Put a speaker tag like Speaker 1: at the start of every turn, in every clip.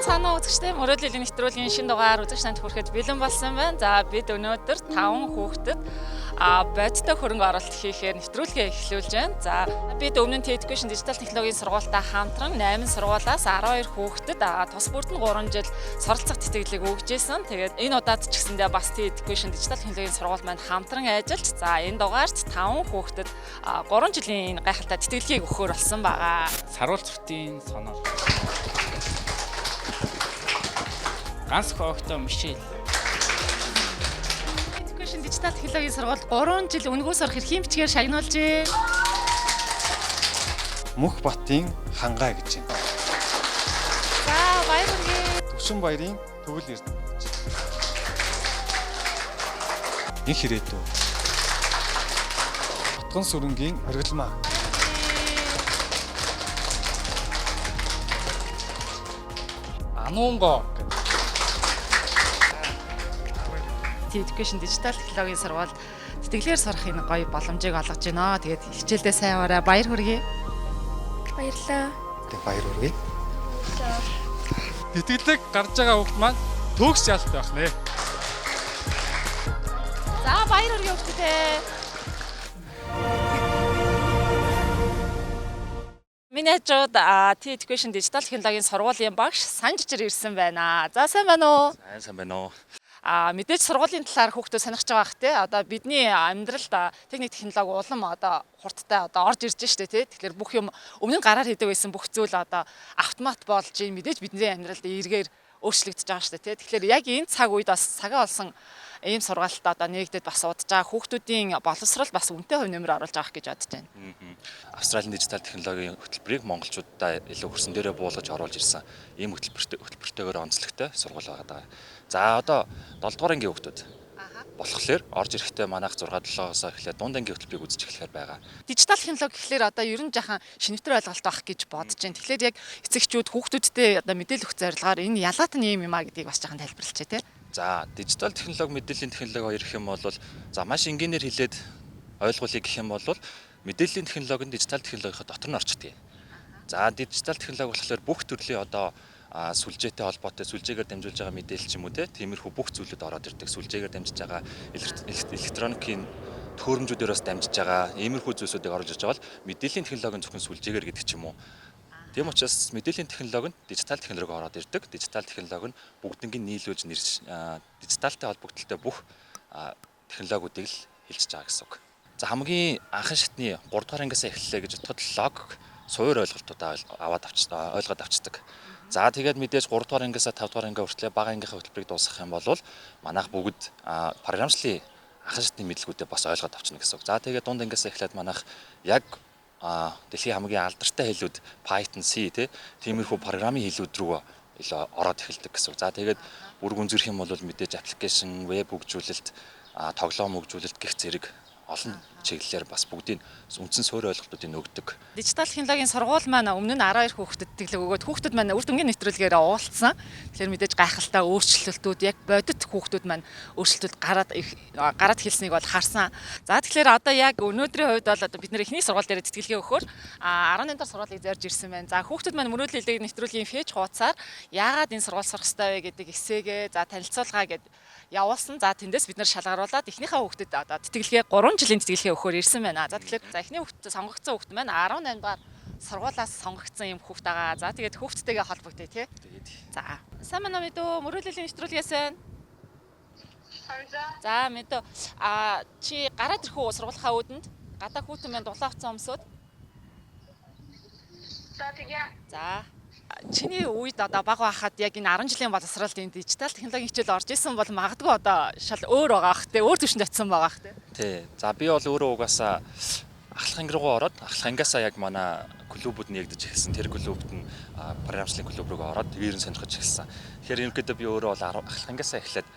Speaker 1: Цаана үзэгчтэй мөрөөдлийн нэвтрүүлгийн шинэ дугаар үзэгч танд хүрэхэд бэлэн болсон байна. За бид өнөөдөр 5 хүүхдэд бодиттой хөрөнгө оруулалт хийхээр нэвтрүүлгээ эхлүүлж байна. За бид өмнө нь Education дижитал технологийн сургуультай хамтран 8 сургуулаас 12 хүүхдэд тус бүрд нь 3 жил суралцах тэтгэлэг өгж исэн. Тэгээд энэ удаад ч гэсэндээ бас Education дижитал технологийн сургууль маань хамтран ажиллаж энэ дугаарт 5 хүүхдэд 3 жилийн гайхалтай тэтгэлгийг өгөхөр болсон байгаа.
Speaker 2: Саруулцгтын сонор. Ганц хогтой Мишель.
Speaker 1: Education дижитал технологийн сургууль 3 жил өнгөөс орох эрхийн бичгээр шагнуулж байна.
Speaker 3: Мөх Батын хангай гэж байна.
Speaker 1: За баяр хүргэе.
Speaker 3: Төвшин баярын төвөл эрдэнэ. Их хэрэтүү. Утган сүрэнгийн хоригломаа.
Speaker 2: Анунго.
Speaker 1: Education дижитал технологийн сургууль тэтгэлгээр сурахын гоё боломжийг олгож байна. Тэгээд хичээлдээ сайн яваарай. Баяр хүргэе.
Speaker 4: Баярлалаа.
Speaker 3: Тэг баяр хүргэе.
Speaker 2: Тэтгэлэг гарч байгаа хүүхд маань төгс ялт байх нэ.
Speaker 1: За баяр хүргэе хүүхдээ. Миний хажууд Education дижитал технологийн сургуулийн багш Санжижир ирсэн байна. За сайн байна уу?
Speaker 5: Сайн байна уу.
Speaker 1: Мэдээж сургуулийн талаар хүүхдүүд сонирхож байгаа хэ. Одоо бидний амьдралд техник технологи улам хурдтай орж ирж штэ тий. Тэгэхээр бүх юм өмнө нь гараар хийдэг байсан бүх зүйл автомат болж мэдээж бидний амьдралд эргээр өөрчлөгдөж байгаа штэ тий. Тэгэхээр яг энэ цаг үед бас цагаа олсон ийм сургаалтад нэгдэд бас удаж байгаа хүүхдүүдийн боловсрол бас үнэтэй хувь нэмэр оруулж байгаа гэж бодож байна.
Speaker 5: Австралийн дижитал технологийн хөтөлбөрийг монголчуудаа илүү хөрсөн дээрээ буулгаж оруулж ирсэн ийм хөтөлбөртэйгээр онцлогтой сургууль байгаа. За одоо 7 дугаар ангийн хүүхдүүд болохоор орж ирэхдээ манайх 6-7-оос эхлээд дунд ангийн хөтөлбөрийг үзэж эхлэхээр байгаа.
Speaker 1: Дижитал технологи гэхэлэр одоо ер нь жахан шинэвтер ойлголт авах гэж бодож байна. Тэгэхээр яг эцэгчүүд хүүхдүүдтэй мэдээлэл өгөх зорилгоор энэ ялгаат нь юм а гэдгийг бас жахан тайлбарлалчаа тий.
Speaker 5: За дижитал технологи, мэдээллийн технологи хоёр гэх юм бол маш энгийнээр хэлээд ойлгуулъя гэх юм бол мэдээллийн технологи нь дижитал технологийн дотор нь орчдөг. За дижитал технологи болохоор бүх төрлийн одоо сүлжээтэй холбоотой сүлжээгээр дамжуулж байгаа мэдээлэл ч юм уу тиймэрхүү бүх зүйлүүд ороод ирдэг. Сүлжээгээр дамжиж байгаа электроникийн төхөөрөмжүүдээрээс дамжиж байгаа иймэрхүү зүйлсүүдийг оруулж ирж байгаа бол мэдээллийн технологийн зөвхөн сүлжээгээр гэдэг ч юм уу. Тийм учраас мэдээллийн технологи нь дижитал технологи ороод ирдэг. Дижитал технологи нь бүгднийг нийлүүлж дижиталтай холбогдлолтой бүх технологиудыг л хэлж байгаа гэсэн үг. За хамгийн анхан шатны 3 дугаар ангиас эхэллээ гэж бодоход логик суур ойлголтуудаа ойлгоод авчдаг. За тэгээд мэдээж 3 дугаар ангиасаа 5 дугаар анги хүртлээр бага ангийнхаа хөтөлбөрийг дуусгах юм бол манайх бүгд програмчлалын анхан шатны мэдлэгүүдээ бас ойлгоод авчна гэсэн үг. За тэгээд дунд ангиасаа эхлээд манайх яг дэлхийн хамгийн алдартай хэлүүд Python, C тиймэрхүү програмын хэлүүд рүү ороод эхэлдэг гэсэн үг. За тэгээд бүр гүнзгийх юм бол мэдээж аппликейшн, веб хөгжүүлэлт, тоглоом хөгжүүлэлт гэх зэрэг олон чиглэлээр бас бүгдийн үндсэн суурь ойлголтуудыг өгдөг.
Speaker 1: Дижитал технологийн сургууль маань өмнө нь 12 хүүхдэд тэтгэлэг өгөөд хүүхдүүд маань үр дүнгийн нэвтрүүлгээр уулцсан. Тэгэхээр мэдээж гайхалтай өөрчлөлтүүд яг бодит хүүхдүүд маань өөрчлөлтүүд гараад хэлснийг бол харсан. За тэгэхээр одоо яг өнөөдрийн хувьд бол одоо бид нэр эхний сургууль дээр тэтгэлгээ өгөхөөр 18 дахь сургуулийг зорж ирсэн байна. За хүүхдүүд маань мөрөөдлийн нэвтрүүлгийн фэйж хуудасаар яагаад энэ сургууль сурах ёстой вэ гэдэг эсээгээ танилцуулгаа гэд явуулсан. За тэндээс бид нэр шалгаруулад эхнийхээ хүүхдэд одоо тэтгэлгээ 3 жилийн тэтгэлгээ өгөхөөр ирсэн байна. За тэгэхээр эхний хүүхдэд сонгогдсон хүүхд маань 18 дугаар сургуулаас сонгогдсон юм хүүхд байгаа. За тэгээд хүүхдтэйгээ холбогдъё тий. За сайн байна мэдөө мөрөөдлийн нэвтрүүлгээс байна. За мэдөө чи гараад ирэх үү сургуулийнхаа үүдэнд гадаа хүүтэн маань дулаан авцсан өмсөд.
Speaker 4: За тэгээ.
Speaker 1: За чиний үед одоо бага байхад яг энэ 10 жилийн боловсролд энэ дижитал технологийн хичээл орж исэн бол магадгүй одоо шал өөр байгаа ах те өөр төвшөнд очисон байгаа ах те.
Speaker 5: Тий. За би бол өөрөө угаасаа ахлах анги руу ороод ахлах ангиасаа яг манай клубуд нэгдэж эхэлсэн. Тэр клубуд нь програмчлалын клуб руу ороод тэрээр нь сонирхож эхэлсэн. Тэгэхээр ерөнхийдөө би өөрөө бол ахлах ангиасаа эхлээд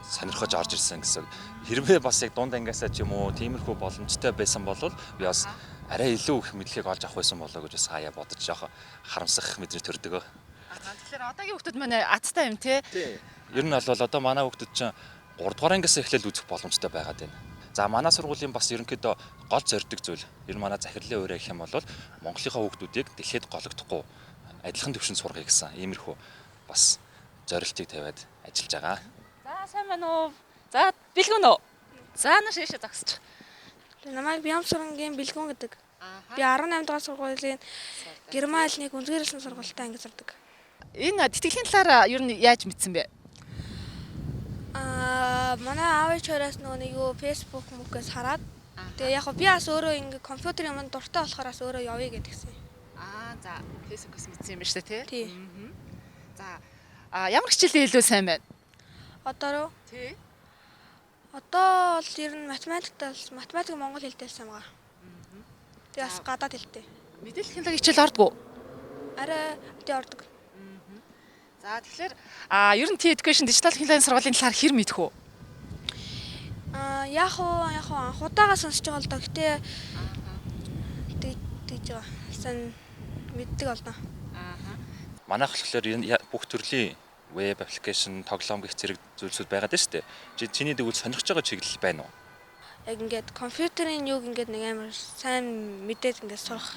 Speaker 5: сонирхож орж ирсэн гэсэн. Хэрвээ бас яг дунд ангиасаа ч юм уу тиймэрхүү боломжтой байсан бол би бас арай илүү их мэдлэгийг олж авах байсан болоо гэж бас хаяа бодож жоох харамсах мэдрэмж төрдөг.
Speaker 1: Тэгэхээр одоогийн хүүхдүүд маань аттай юм тий.
Speaker 5: Ер нь бол одоо манай хүүхдүүд чинь 3 дугаар ангиас эхлээд үзэх боломжтой байгаад байна. За манай сургуулийн бас ерөнхийдөө гол зорилго зүйл ер нь манай захирлын өөрөө гэх юм бол Монголынхаа хүүхдүүдийг дэлхийд гологдохгүй адилхан төвшөнд сургая гэсэн иймэрхүү бас зорилтыг тавиад ажиллаж байгаа.
Speaker 1: За сайн байна уу? За бэлгүүн үү? За наш шишээ зогсчих.
Speaker 4: Намайг Бямсурангийн бэлгүүн гэдэг. Би 18 дугаар сургуулийн Герман хэлний үндэрлэлсэн сургуультай ангид сурдаг.
Speaker 1: Энэ тэтгэлийн талаар ер нь яаж мэдсэн бэ?
Speaker 4: Манай аав ээжээс нэг юу Facebook мөгөөс хараад тэгээ яг би бас өөрөө ингээ компьютерийн юмд дуртай болохоор бас өөрөө явъя гэдгсэн.
Speaker 1: За Facebook-с мэдсэн юм шүү дээ
Speaker 4: Тий.
Speaker 1: За ямар хичээлээ илүү сайн байна?
Speaker 4: Одоо
Speaker 1: Тий.
Speaker 4: бол ер нь математик монгол хэлтэй сайн байгаа. Тэгээ бас гадаад хэлтэй.
Speaker 1: Мэдээлэл технологи хичээл ордгоо.
Speaker 4: Арай тий ордог.
Speaker 1: За тэгэхээр ер нь T-Education дижитал технологийн сургуулийн талаар хэр мэдэх үү?
Speaker 4: Яг анхудаага сонсож байгаа л доо. Гэтэ тэгж байгаа. Сан мэддэг болно.
Speaker 5: Манайх болохоор энэ бүх төрлийн веб аппликейшн, тоглоом гэх зэрэг зүйлсүүд байгаад байна шүү дээ. Чиний дэгүүл сонирхож байгаа чиглэл байна уу?
Speaker 4: Яг ингээд компьютерийн юг ингээд нэг амар сайн мэдээд ингээд сурах.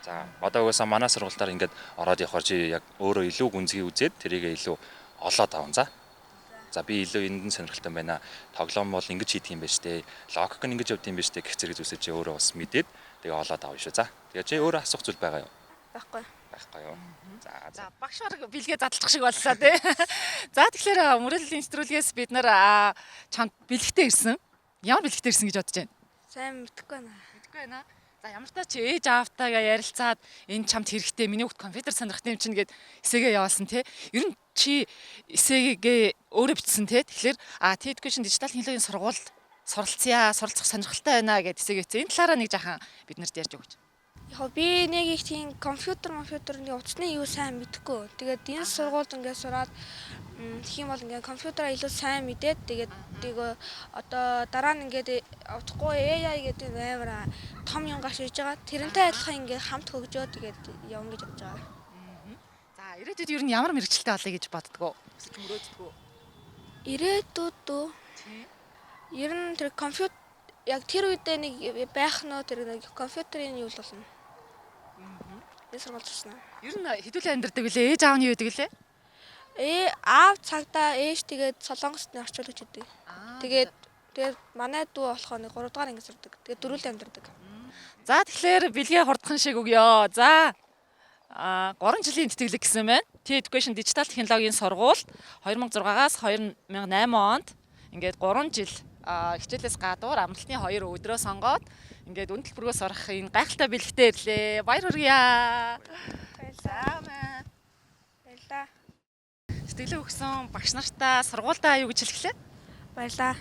Speaker 5: За одоо угаасаа манай сургуультаар ингээд ороод явахаар чи яг өөрөө илүү гүнзгий үзээд тэрийгээ илүү олоод аван за. За би илүү энд нь сонирхолтой байна. Тоглоом бол ингэж хийдэг юм байна штэ. Логик нь ингэж явдаг юм байна штэ гэх зэрэг зүйлсээ чи өөрөө бас мэдээд тэгээ олоод авна шүү. За. Тэгээ чи өөрөө асуух зүйл байгаа юу?
Speaker 4: Байхгүй.
Speaker 5: Байхгүй юу?
Speaker 1: За багш бараг бэлгээ задлах шиг боллоо тий. За тэгэхээр мөрөллийн нэвтрүүлгээс бид нар чамд бэлгтэй ирсэн. Ямар бэлгтэй ирсэн гэж бодож байна?
Speaker 4: Сайн мэдхгүй байна.
Speaker 1: Мэдгүй байна. За ямар ч тач ээж аавтайгаа ярилцаад энэ чамд хэрэгтэй миний хүүхд компьютер сонирхдаг юм чинь гэд эсээгээ явуулсан тий. Ер нь чи эсээгээ өөрөө бичсэн тий. Тэгэхээр T-Education дижитал технологийн сургуульд суралцах сонирхолтой байна гэд эсээгээ бичсэн. Энэ талаараа нэг жаахан биднэрт ярьж өгөөч.
Speaker 4: Яг би нэг их тийм компьютерны утасны юу сайн мэдэхгүй. Тэгээд энэ сургуульд ингээд сураад тэгэх юм бол ингээд компьютераа илүү сайн мэдээд тэгээд одоо дараа нь ингээд утгагүй AI гэдэг амар том юм гашиж байгаа. Тэрнтэй адилхан ингээд хамт хөгжөө тэгээд явна гэж бодож байгаа.
Speaker 1: За ирээдүйд ер нь ямар мэрэгчлээ олъё гэж боддгоо? Эсвэл мөрөөддгөө?
Speaker 4: Ирээдүйд ер нь тэр компьютер яг тэр үедээ нэг байх нь тэр нэг компьютерийн юу л болно. Энэ сургууль туснаа.
Speaker 1: Ер нь хэдүүлээ амьдардаг үлээ? Ээж аав нь юу гэдэг лээ?
Speaker 4: Аав цагдаа ээж тэгээд Солонгост орчуулагч гэдэг. Тэгээд манай дүү болохоор нэг 3 дугаар анги сурдаг. Тэгээд дөрүлээ амьдардаг.
Speaker 1: За тэгэхээр бэлгээ хурдхан шиг өгье. За 3 жилийн тэтгэлэг гэсэн байна. T-Education дижитал технологийн сургуульд 2006-аас 2008 онд ингээд 3 жил хичээлээс гадуур амралтын 2 өдрөө сонгоод ингээд үн төлбөргөө сурах энэ гайхалтай бэлгтэй ирлээ. Баяр хүргье. Баярлалаа.
Speaker 4: Баярлалаа.
Speaker 1: Сэтгэлээ өгсөн багш нартаа сургуульдаа юу гэж хэлэхлээ?
Speaker 4: Баярлалаа.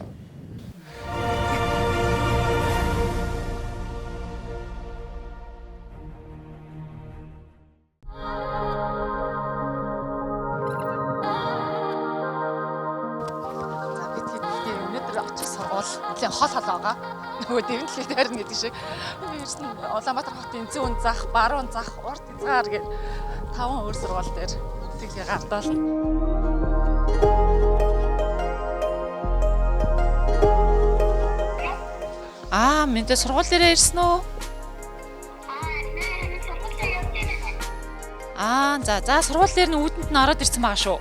Speaker 1: Нэлээд хол байгаа. Нөгөө дэвнэлийг дайрна гэдэг шиг. Ерөөс нь Улаанбаатар хотын зүүн зах, баруун зах, урд хязгаар гээд 5 өөр сургууль дээр тэглээ гартаал. Мэдээ сургууль дээрээ ирсэн үү? За сургууль дээр нь үүдэнд нь ороод ирсэн байгаа шүү.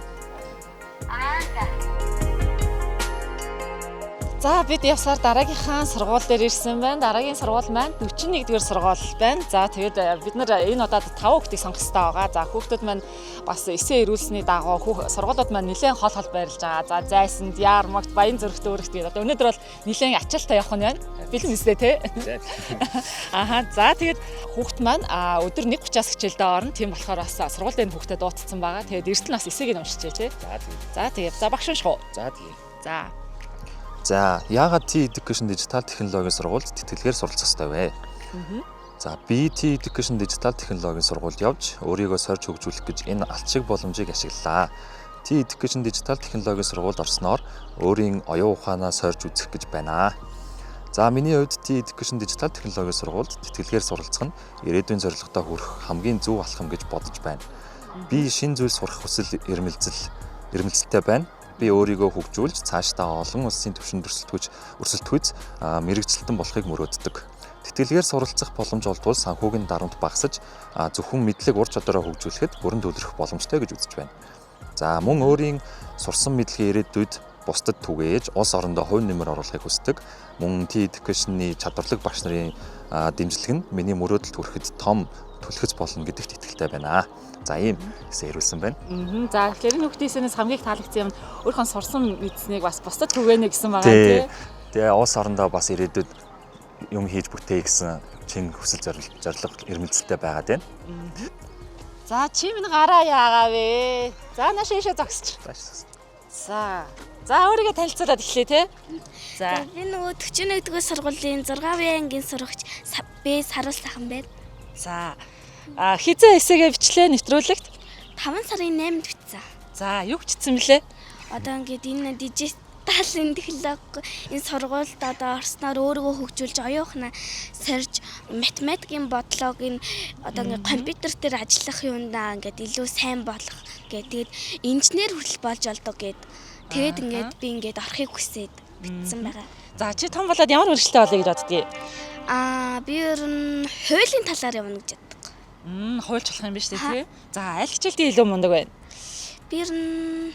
Speaker 1: За бид явсаар дараагийнхаа сургууль дээр ирсэн байна. Дараагийн сургууль маань 41-р сургууль байна. За тэгээд бид нар энэ удаад 5 хүүхдийг сонгох хэрэгтэй байгаа. За хүүхдүүд маань бас эсээ ирүүлсний дагуу сургуулиуд маань нэлээд хол байрлаж байгаа. За Зайсанд, Яармагт, Баян Зүрхт өөрөгт гээд одоо өнөөдөр бол нэлээд ачаалтаа явах нь байна. Бэлэн үстэй тий. За тэгээд хүүхд маань өдөр 1:30-аас хичээлдээ орно. Тийм болохоор бас сургууль дээр хүүхдэд дуудсан байгаа. Тэгээд эртэл нас эсээг нь уншчихъя тий. За тэгээд багш унших уу? За.
Speaker 5: За, яагаад T-Education дижитал технологийн сургуульд тэтгэлгээр суралцах ёстой вэ? За, би T-Education дижитал технологийн сургуульд явж өөрийгөө сорж хөгжүүлэх гэж энэ алт шиг боломжийг ашиглалаа. T-Education дижитал технологийн сургуульд орсноор өөрийн оюун ухаанаа сорж үзэх гэж байна. За, миний хувьд T-Education дижитал технологийн сургуульд тэтгэлгээр суралцах нь ирээдүйн зорилготой хүрэх хамгийн зөв алхам гэж бодож байна. Би шинэ зүйл сурах хүсэл эрмэлзэлтэй байна. Би өөрийгөө хөгжүүлж цаашдаа олон улсын түвшинд өрсөлдөхөж мэрэгчлэлтэн болохыг мөрөөддөг. Тэтгэлгээр суралцах боломж олдвол санхүүгийн дарамт багасж зөвхөн мэдлэг ур чадвараа хөгжүүлэхэд бүрэн төлөрөх боломжтой гэж үзэж байна. За мөн өөрийн сурсан мэдлэгээ ирээдүйд бусдад түгээж улс орондоо хувь нэмэр оруулахыг хүсдэг. Мөн TEDx-ний чадварлаг багш нарын дэмжлэг нь миний мөрөөдөлд хүрэхэд том түлхэц болно гэдэгт итгэлтэй байна. За ийм гэсэн ирүүлсэн байна.
Speaker 1: За тэгэхээр энэ хүүхдээсээс хамгийн их таалагдсан юм өөрийнхөө сурсан мэдснийг бас бусдад түгээнэ гэсэн байгаа тийм.
Speaker 5: Тэгээ улс орондоо бас ирээдүйд юм хийж бүтээе гэсэн чин хүсэл зорилго эрмэлзэлтэй байгаад байна.
Speaker 1: За чи минь гараа яагаа вэ? За нааш ийшээ зогсч. За өөрийгөө танилцуулаад эхлэе те. За
Speaker 4: Би нөгөө 41-р сургуулийн 6-р ангийн сурагч би Саруул сайхан байна.
Speaker 1: за хизээ эсээгээ бичлээ нэвтрүүлэгт.
Speaker 4: 5 сарын 8-нд бичсэн.
Speaker 1: За юу бичсэн бэлээ?
Speaker 4: Одоо ингээд энэ дижитал технологи энэ сургуульд одоо орсноор өөрийгөө хөгжүүлж оюухна сорж математикийн бодлогыг энэ одоо ингээд компьютер дээр ажиллах юмдаа ингээд илүү сайн болох гэдэг инженер хүртэл болж олдог гэд. Тэгээд ингээд би ингээд орохыг хүсээд бичсэн байгаа.
Speaker 1: За чи том болоод ямар мэргэжилтэй болъё гэж боддгийг?
Speaker 4: Би ер нь хуулийн талаар явна гэж боддог.
Speaker 1: Хуульч болох юм биш үү те? За аль хичээлдээ илүү мундаг байна?
Speaker 4: Би ер нь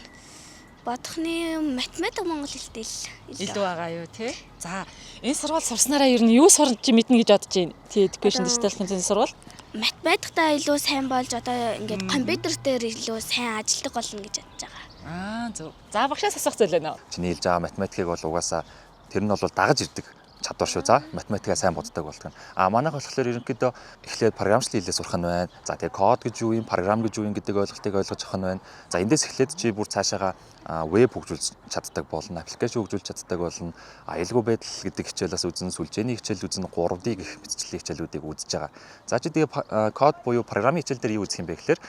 Speaker 4: бодохны математик монгол хэлтэй
Speaker 1: Илүү байгаа юу те? За энэ сургууль сурснараа ер нь юу сурч мэднэ гэж бодож байна? TEDx digital content сургууль.
Speaker 4: Математиктаа илүү сайн болж одоо ингээд компьютер дээр илүү сайн ажилладаг болно гэж бодож байгаа.
Speaker 1: Зөв. За багшаас асуух зүйл байна уу?
Speaker 5: Чиний хэлж байгаа математикийг бол угаасаа тэр нь бол дагаж ирдэг чадвар шүү. За математикаа сайн боддог болдог. Манайх болохоор ерөнхийдөө эхлээд програмчлалын хэлээ сурах нь байна. За тэгээ код гэж юу юм, програм гэж юу юм гэдэг ойлголтыг ойлгож авах нь байна. За эндээс эхлээд чи бүр цаашаага веб хөгжүүлж чаддаг болно, аппликейшн хөгжүүлж чаддаг болно. Аюулгүй байдал гэдэг хичээлээс үзэн, сүлжээний хичээл үзэн 3D гэх мэтчлийн хичээлүүдийг үзэж байгаа. За чи тэгээ код буюу програмын хичээл дээр юу үзэх юм бэ гэхээр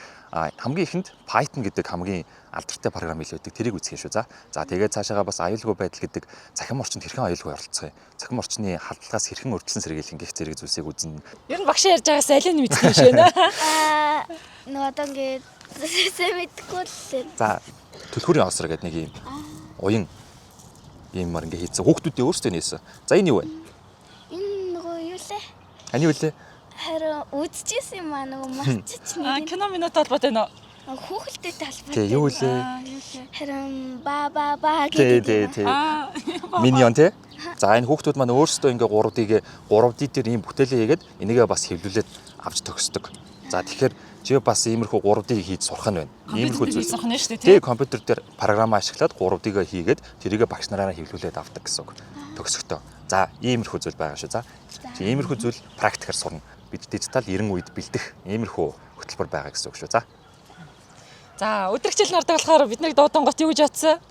Speaker 5: хамгийн ихэнд Python гэдэг хамгийн алдартай програм хэл байдаг. Тэрийг үзэх юм шүү. За тэгээд цаашаага бас аюулгүй байдал гэдэг цахим орчинд хэрхэн аюулгүй оролцох юм. Цахим орчны халдлагаас хэрхэн урьдчилан сэргийлэх гэх зэрэг зүйлсийг үзнэ.
Speaker 1: Ер нь багшаа ярьж байгаас аль нь мэдсэн юм шиг байна.
Speaker 4: Нөгөө одоо ингээд сайн мэдгүй л.
Speaker 5: За төлхөрийн осор гэдэг нэг юм уян иймар ингээ хийцэн хүүхдүүдийн өөрсдөө нээсэн. За энэ юу вэ?
Speaker 4: Энэ нөгөө юу лээ?
Speaker 5: Ани юу лээ?
Speaker 4: Харин үзчихсэн юм аа нөгөө марчч нэг.
Speaker 1: Кино минут толгойд байна уу?
Speaker 4: Хүүхэлдэйтэй албатай.
Speaker 5: Тэ юу лээ?
Speaker 4: Харин ба
Speaker 5: Тэ. Миньон тэ. За энэ хүүхдүүд маань өөрсдөө ингээ 3D дээр ийм бүтээлээ хийгээд энийгээ бас хэвлүүлээд авч төгсдөг. За тэгэхээр чи бас иймэрхүү 3D хийж сурах нь байна. Иймэрхүү зүйл
Speaker 1: сурах нь шүү дээ
Speaker 5: тий. Компьютер дээр програм ашиглаад 3D-гээ хийгээд тэрийгээ багш нараараа хэвлүүлээд авдаг гэсэн үг. Төгсөхдөө. За иймэрхүү зүйл байгаа шүү. За. Чи иймэрхүү зүйл практикаар сурна. Бид дижитал 90 үед бэлдэх иймэрхүү хөтөлбөр байгаа гэсэн үг шүү.
Speaker 1: За өдөр хичээл нардаг болохоор бид нарыг дуудан гот юу гэж бодсон?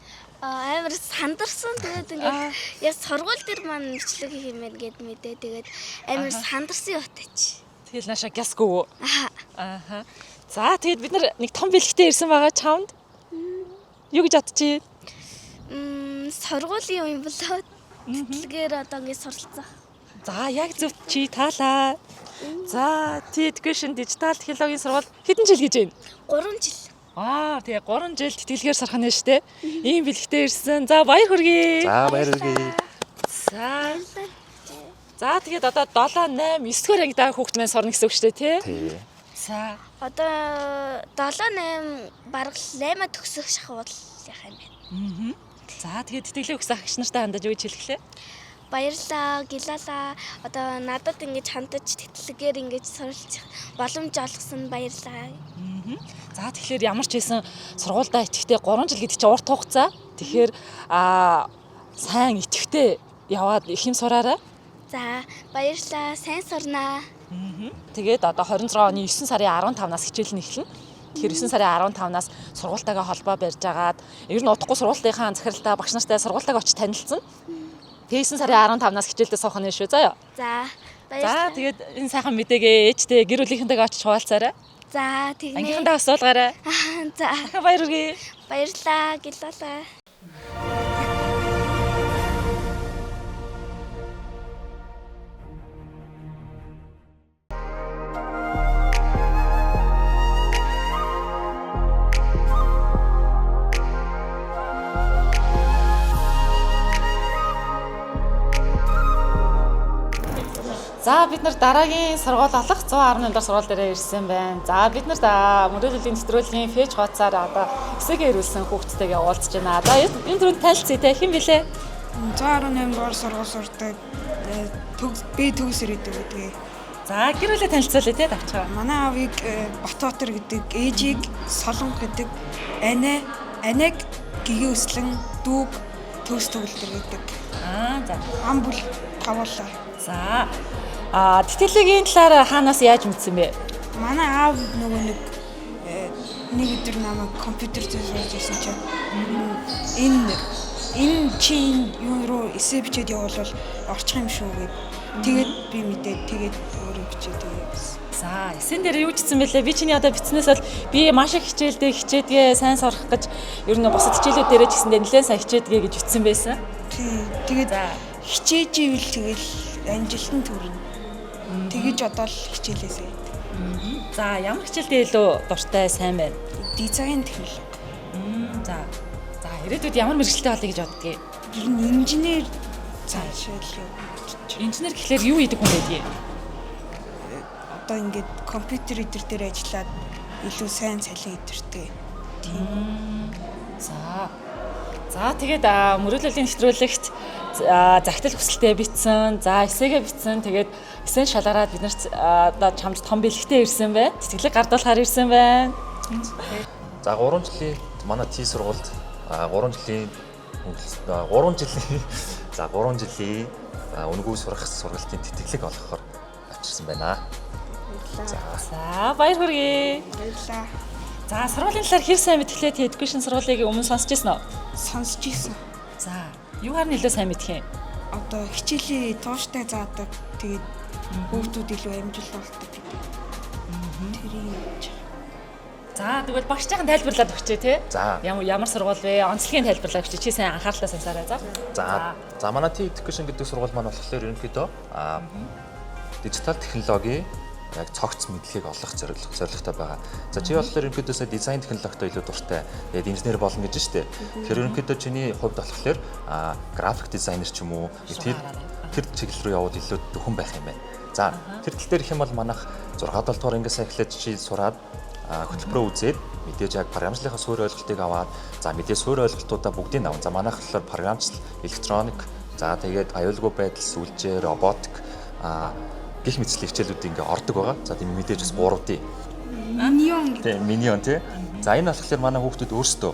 Speaker 4: амар сандарсан. Тэгээд ингээд яг сургууль дээр маань бичлэг хийх юм байна гэд мэдээ. Тэгээд амар сандарсан ятаач.
Speaker 1: Тэгэл наашаа гясгүй. Ааха. За тэгээд бид нар нэг том бэлэгтэй ирсэн байгаа чамд. Юу гэж бодчих?
Speaker 4: Сургуулийн юм болоо. Тэтгэгээр одоо ингээд суралцах.
Speaker 1: За яг зөв чи таалаа. За TEDx digital технологийн сургууль хэдэн жил гэж байна?
Speaker 4: 3 жил.
Speaker 1: Тэгээ 3 жил тэтгэлгээр сурах нь штэ. Ийм бэлэгтэй ирсэн. За баяр хүргэе.
Speaker 5: За баяр хүргэе.
Speaker 1: За тэгээд одоо 7, 8, 9-р ангидаа хүүхд маань сурна гэсэн үг штэ тий. За
Speaker 4: одоо 7, 8 бараг 8-а төгсөх шахуул яах юм бэ?
Speaker 1: За тэгээд тэтгэлээ өгсөн агч нартай хандаж юу гэж хэлэхлээ?
Speaker 4: Баярлаа, гилалаа. Одоо надад ингэж хандаж тэтгэлгээр ингэж суралцах боломж олгосон баярлаа.
Speaker 1: За тэгэхээр ямар ч байсан сургуульдаа итгэвтэй 3 жил гэдэг чинь урт хугацаа. Тэгэхээр сайн итгэвтэй яваад их юм сураарай.
Speaker 4: За баярлаа, сайн сурнаа.
Speaker 1: Тэгээд одоо 26 оны 9 сарын 15-наас хичээл нь эхэлнэ. Тэгэхээр 9 сарын 15-наас сургуультайгаа холбоо барьж агаад ер нь удахгүй сургуулийнхаа захиралтай багш нартай сургуультайгаа очиж танилцсан. Тэгээд 9 сарын 15-наас хичээлдээ суух нь шүү заяа.
Speaker 4: За баярлалаа.
Speaker 1: За тэгээд энэ сайхан мэдээгээ ээжтэй гэр бүлийнхэнтэйгээ очиж хуваалцаарай.
Speaker 4: За тэгнэ.
Speaker 1: Ангийнхандаа асуулгаарай.
Speaker 4: За
Speaker 1: баяр хүргэе.
Speaker 4: Баярлалаа, гилалаа.
Speaker 1: За бид нар дараагийн сургууль болох 118 дахь сургууль дээр ирсэн байна. За бид нар мөрөөдлийн нэвтрүүлгийн фэж гоцоор одоо хэсэг ирүүлсэн хүүхдтэйгээ уулзж байна. За энэ түрүүнд танилцъя те хэн блэ?
Speaker 6: 118 дугаар сургууль сурдаг би төгс ирээдүг гэдэг.
Speaker 1: За гэр бүлээ танилцуулъя те давчгаа.
Speaker 6: Манай аавыг Батбаатар гэдэг, ээжийг Солонго гэдэг, аниг гэгээ өслөн дүүг төгс төгөлдөр гэдэг.
Speaker 1: За.
Speaker 6: Ам бүл тавуулаа.
Speaker 1: За. Тэтгэлгийн талаар хаанаас яаж мэдсэн бэ?
Speaker 6: Манай аав нөгөө нэг өдөр намайг компьютер дээр суулж ирсэн чинь энэ чи юу руу эсэ бичээд явуулвал орчих юм шүү гэд. Тэгээд би мэдээд тэгээд өөрөө бичээд явсан.
Speaker 1: За, эсэн дээр юу ч гэсэн бэлээ. Би чиний одоо бичснээс бол би маш их хичээдгээ сайн сурах гэж ер нь бусад хичээлүүд дээрээ ч гэсэндээ нэлээд сайн хичээдгээ гэж бичсэн байсан.
Speaker 6: Тэгээд хичээж ивэл тэгэл амжилтанд хүрнэ. Тэгэж одоо л хичээлээсэй.
Speaker 1: За, ямар хичээлдээ илүү дуртай сайн байна?
Speaker 6: Дизайн технологи.
Speaker 1: За. За, ирээдүйд ямар мэргэжилтэй болъё гэж боддгийг?
Speaker 6: Ер нь инженер цаашаа л.
Speaker 1: Инженер гэхлээр юу хийдэг хүн байдгийг?
Speaker 6: Одоо ингээд компьютер дээр ажиллаад илүү сайн цалин идэртэй.
Speaker 1: За тэгээд мөрөөдлийн нэвтрүүлэгт загтал хүсэлтэд бичсэн, за эсээгээ бичсэн. Тэгээд эсэн шалгараад бид нарт одоо чамд том бэлэгтэй ирсэн байна. Тэтгэлэг гардуулахаар ирсэн байна.
Speaker 5: За 3 жилийн манай Т сургуульд 3 жилийн үнэгүй сурах сургалтын тэтгэлэг олгохоор авчирсан байна.
Speaker 1: За баяр хүргэе.
Speaker 6: Баярлалаа.
Speaker 1: За сургуулийн талаар хэр сайн мэдхлээ education сургуулийг өмнө сонсч ирсэн үү?
Speaker 6: Сонсч ирсэн.
Speaker 1: За юугаар нь илүү сайн мэдэх юм?
Speaker 6: Одоо хичээлээ тууштай заадаг. Тэгээд хүүхдүүд илүү амжилт олдог гэдэг. Тэрийг.
Speaker 1: За тэгвэл багшийн тайлбарлаад өгчээ тий.
Speaker 5: За.
Speaker 1: Ямар сургууль вэ? Онцлогийн тайлбарлаад өгчээ. Чи сайн анхаарлаа сансаарай за.
Speaker 5: За манай Т education гэдэг сургууль маань болохоор ерөнхийдөө дижитал технологи яг цогц мэдлэгийг олох зорилготой байгаа. За чи болохоор ерөнхийдөө дизайн технологитой илүү дуртай. Тэгээд инженер болно гэж штэ. Тэгэхээр ерөнхийдөө чиний хувьд болохоор график дизайнер ч юм уу тэр чиглэл рүү явбал илүү дөхөн байх юм байна. За тэр тал дээр их юм бол манайх 6 7 дугаар ангиас эхлээд чи сураад хөтөлбөрөө үзээд мэдээж яг програмчлалынхаа суурь ойлголтыг аваад за мэдээ суурь ойлголтуудаа бүгдийг авна. За манайх болохоор програмчлал, электроник, за тэгээд аюулгүй байдал, сүлжээ, роботик гэх мэтчлийн хичээлүүд ингээ ордог байгаа. За тийм мэдээж бас 3D. Миньон тий. За энэ болохоор манай хүүхдүүд өөрсдөө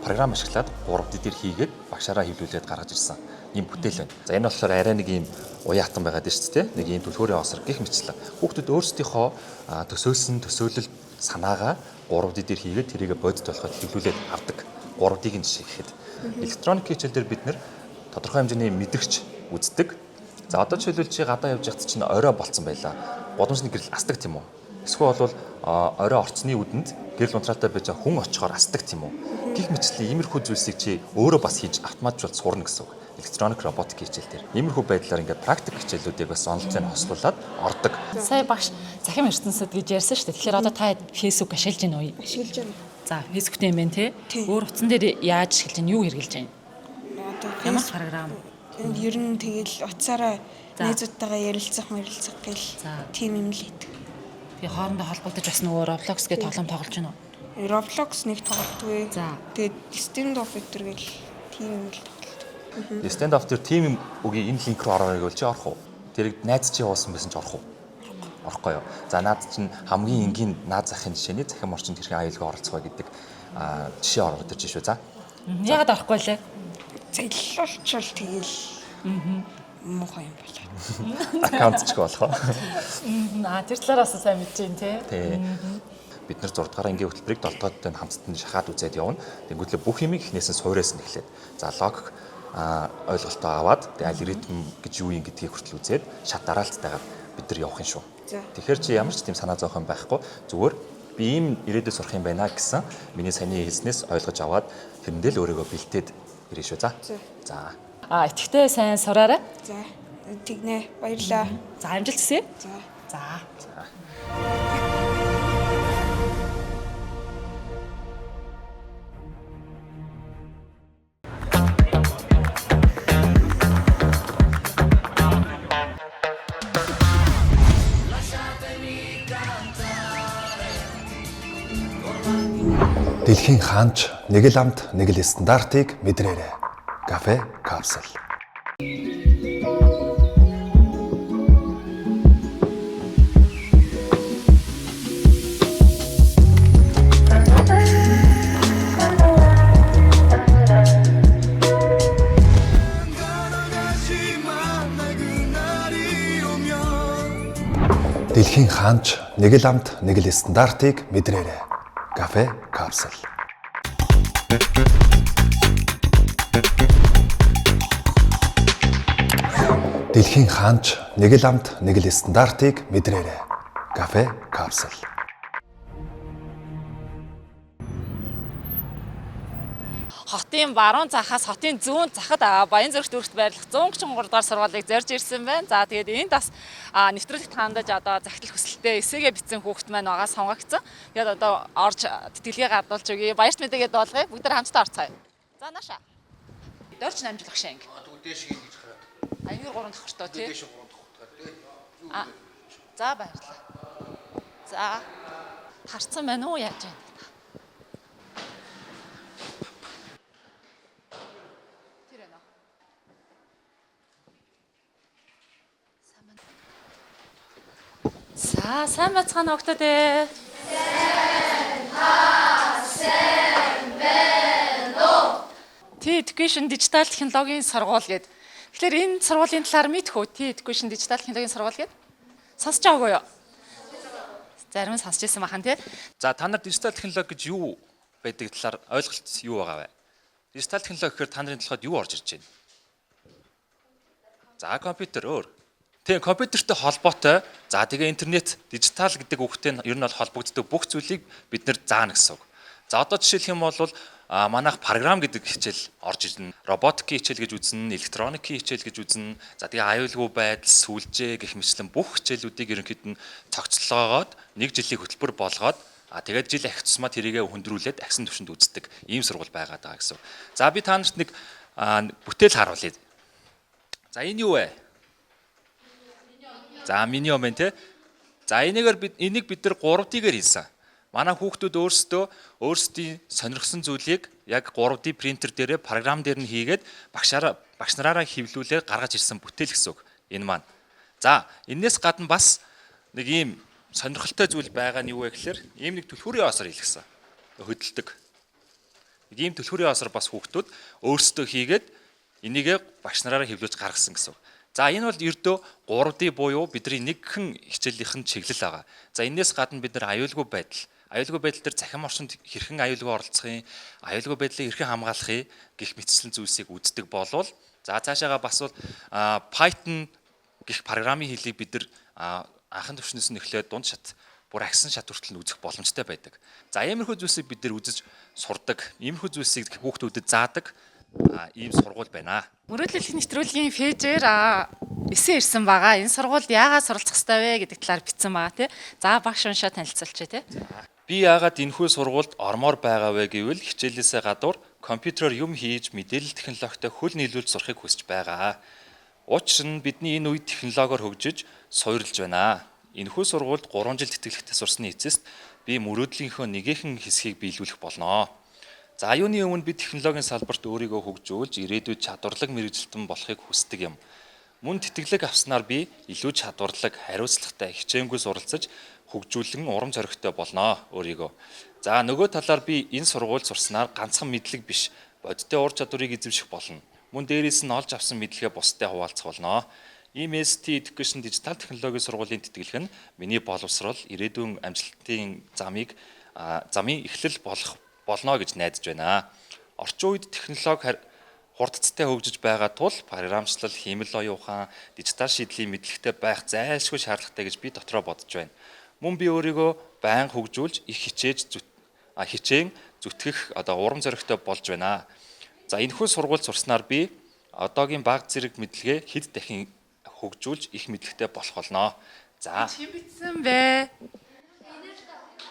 Speaker 5: програм ашиглаад 3D дээр хийгээд багшаараа хэвлүүлээд гаргаж ирсэн ийм бүтээл байна. За энэ болохоор арай нэг ийм уяатан байгаад байна шүү дээ. Нэг ийм түлхүүрийн осор гэх мэтчлээ. Хүүхдүүд өөрсдийнхөө төсөөлөл санаагаа 3D дээр хийгээд тэрийг бодит болоход хэвлүүлээд авдаг. 3D-ийн жишээ гэхэд электроник хичээл дээр бид нэр тодорхой хэмжээний мэдрэгч үздэг. За одоо жишээлбэл чи гадаа явж байхад чинь орой болцсон байлаа. Боломжны гэрэл асдаг тийм үү? Эсвэл бол орой орцны үдэнд гэрэл унтраатай байж хүн очихоор асдаг тийм үү? Гэх мэтчлийн иймэрхүү зүйлсийг чи өөрөө бас хийж автоматжуулж сурна гэсэн үг. Электроник роботик хичээл дээр. Иймэрхүү байдлаар ингээд практик хичээлүүдийг бас онлайн хослуулад ордог.
Speaker 1: Сая багш Захим Ертөнцөд гэж ярьсан шүү дээ. Тэгэхээр одоо та Facebook ашиглаж байна уу?
Speaker 6: Ашиглаж байна.
Speaker 1: За Facebook-тэй юм байна те. Өөр утсан дээр яаж ашиглаж байна? Юу хэрэглэж байна?
Speaker 6: Одоо
Speaker 1: Ямар програм?
Speaker 6: ер нь тэгэл утсаараа найзуудтайгаа ярилцах гэл тийм юм л хийдэг.
Speaker 1: Тэгээ хоорондоо холбогдож бас нөгөө Roblox гэх тоглоом тоглож байна уу?
Speaker 6: Roblox нэг тоглолтгүй.
Speaker 1: За.
Speaker 6: Тэгээд stand off гэдэг л тийм юм л.
Speaker 5: Stand off дээр team үгийн энэ линк рүү ороорой гэвэл чи орох уу? Тэрийг найз чи явуулсан байсан ч орох уу? Орохгүй юу. За наад чинь хамгийн энгийн наад захын жишээний захим орчинд хэрхэн аюулгүй оролцох вэ гэдэг жишээ ороод ирж шүү. За.
Speaker 1: Яагаад орохгүй лээ?
Speaker 6: Залуулчвал тэгэл муухай юм болоо.
Speaker 5: Аккаунт ч болох.
Speaker 1: Тэр талаараас сайн мэдэж байна
Speaker 5: тий. Бид нар 6 дугаар ангийн хөтөлбөрийг 7 дугаартай хамтдаа шахаад үзээд явна. Тэнгүүтлээ бүх юмыг эхнээс нь суурьаас нь эхлээд. За логик ойлголтоо аваад алгоритм гэж юу юм гэдгийг хүртэл үзээд шат дараалттайгаар бид нар явах юм шүү. Тэгэхээр чи ямар ч тийм санаа зовхон байхгүй зүгээр би ийм ирээдүйд сурах юм байна гэсэн миний саяны хэлснээс ойлгож аваад тэрэндээ л өөрийгөө бэлтээд ирээ шүү. За.
Speaker 1: Итгэвтэй сайн сураарай.
Speaker 6: За. Тэгнэ. Баярлаа.
Speaker 1: За амжилт хүсье.
Speaker 6: За.
Speaker 7: Дэлхийн хаанч нэг л амт нэг л стандартыг мэдрээрэй. Кафе Капсул. Дэлхийн хаанч нэг л амт нэг л стандартыг мэдрээрэй. Кафе Капсул. Дэлхийн хаанч нэг л амт нэг л стандартыг мэдрээрэй. Кафе Капсул.
Speaker 1: Хотын баруун захаас хотын зүүн захад Баянзүрхт өргөт байрлах 133 дугаар сургуулийг зорж ирсэн байна. За тэгээд энд бас нэвтрүүлэгт хандаж одоо захидал хүсэлтээ эсээгээ бичсэн хүүхэд маань байгаа сонгогдсон. Тэгээд одоо орж тэтгэлгээ гардуулж өгье. Баярт мэдээгээ дуулгая. Бүгд хамтдаа орцгоё. За нааша. Дөрч намжлах шанг.
Speaker 8: Дээш хийж хараад.
Speaker 1: Аюур 3 давхртоо тий.
Speaker 8: Дээш 3 давхртаа. Тэгээд
Speaker 1: За баярлалаа. За харцсан байна уу яаж байна? За сайн бацгаана өгтөд ээ. T-Education Digital технологийн сургууль гээд. Тэгэхээр энэ сургуулийн талаар мэдэх үү? T-Education Digital технологийн сургууль гээд. Сонсож байгаагүй юу? Зарим нь сонсч ирсэн бахан тий.
Speaker 5: За та нар дижитал технологи гэж юу байдаг талаар ойлголт юу байгаа вэ? Дижитал технологи гэхээр та нарын толгойд юу орж ирж байна? За компьютер өөр. Тэгээ компьютертэй холбоотой. За тэгээ интернет, дижитал гэдэг үгтэй ер нь бол холбогддог бүх зүйлийг бид нэр заана гэсэн үг. За одоо жишээлх юм бол манайх програм гэдэг хичээл орж ирнэ. Роботикийн хичээл гэж үзнэ, электроникийн хичээл гэж үзнэ. За тэгээ аюулгүй байдал, сүлжээ гэх мэтлэн бүх хичээлүүдийг ерөнхийд нь цогцлогоогоод нэг жилийн хөтөлбөр болгоод тэгээд жил ахих тусмаа тэрийгэ хөндрүүлээд агсан түвшинд үздэг ийм сургууль байгаад байгаа гэсэн. За би та нарт нэг бүтээл харуулъя. За энэ юу вэ? За миний юм те. За энийг бид нар 3D-гээр хийсэн. Манай хүүхдүүд өөрсдийн сонирхсон зүйлийг яг 3D принтер дээрээ програм дээр нь хийгээд багш нараараа хэвлүүлээ гаргаж ирсэн бүтээл гэсэн үг. Энэ маань. За энээс гадна бас нэг ийм сонирхолтой зүйл байгаа нь юу вэ гэхээр ийм нэг түлхүүрийн осор хийлгсэн. Хөдөлдөг. Нэг ийм түлхүүрийн осор бас хүүхдүүд өөрсдөө хийгээд энийгээ багш нараараа хэвлүүлж гаргасан гэсэн үг. За энэ бол ердөө 3D буюу бидний нэгэн хичээлийнх нь чиглэл байгаа. За энээс гадна бид нар аюулгүй байдал дээр захин орчинд хэрхэн аюулгүй оролцохын, аюулгүй байдлыг хэрхэн хамгаалахын гэх мэтчлэн зүйлсийг үздэг болвол за цаашаага бас бол Python гэх программын хэлийг бид нар анхан түвшнээс нь эхлээд дунд шат бүр агсан шат хүртэл нь үзэх боломжтой байдаг. За иймэрхүү зүйлсийг бид нар үзэж сурдаг, иймэрхүү зүйлсийг хүүхдүүдэд заадаг ийм сургууль байна.
Speaker 1: Мөрөөдлийн нэвтрүүлгийн фэйжээр эсээ ирсэн байгаа. Энэ сургуульд яагаад суралцах ёстой вэ гэдэг талаар бичсэн байгаа тий. За багш уншаа танилцуулчих тий.
Speaker 5: Би яагаад энэхүү сургуульд ормоор байгаа вэ гэвэл хичээлээсээ гадуур компьютероор юм хийж мэдээлэл технологитой хөл нийлүүлж сурахыг хүсэж байгаа. Учир нь бидний энэ үед технологиор хөгжиж суурилж байна. Энэхүү сургуульд 3 жил тэтгэлэгтээ сурсны эцэст би мөрөөдлийнхөө нэгэн хэсгийг биелүүлэх болно. За юуны өмнө би технологийн салбарт өөрийгөө хөгжүүлж ирээдүйд чадварлаг мэргэжилтэн болохыг хүсдэг юм. Мөн тэтгэлэг авснаар би илүү чадварлаг, хариуцлагатай, хичээнгүй суралцаж хөгжүүлэн урам зоригтой болно өөрийгөө. За нөгөө талаар би энэ сургуульд сурснаар ганцхан мэдлэг биш, бодиттой ур чадварыг эзэмших болно. Мөн дээрээс нь олж авсан мэдлэгээ бусдад хуваалцах болно. EMST Education Digital технологийн сургуулийн тэтгэлэг нь миний боловсрол, ирээдүйн амжилтын замын эхлэл болно гэж найдаж байна. Орчин үед технологи хурдцтай хөгжиж байгаа тул програмчлал, хиймэл оюухан, дижитал шийдлийн мэдлэгтэй байх зайлшгүй шаардлагатай гэж би дотроо бодож байна. Мөн би өөрийгөө байнга хөгжүүлж их хичээн зүтгэх урам зоригтой болж байна. За энэхүү сургууль сурснаар би одоогийн баг зэрэг мэдлэгээ хэд дахин хөгжүүлж их мэдлэгтэй болох болно. За
Speaker 1: Чи бичсэн бэ?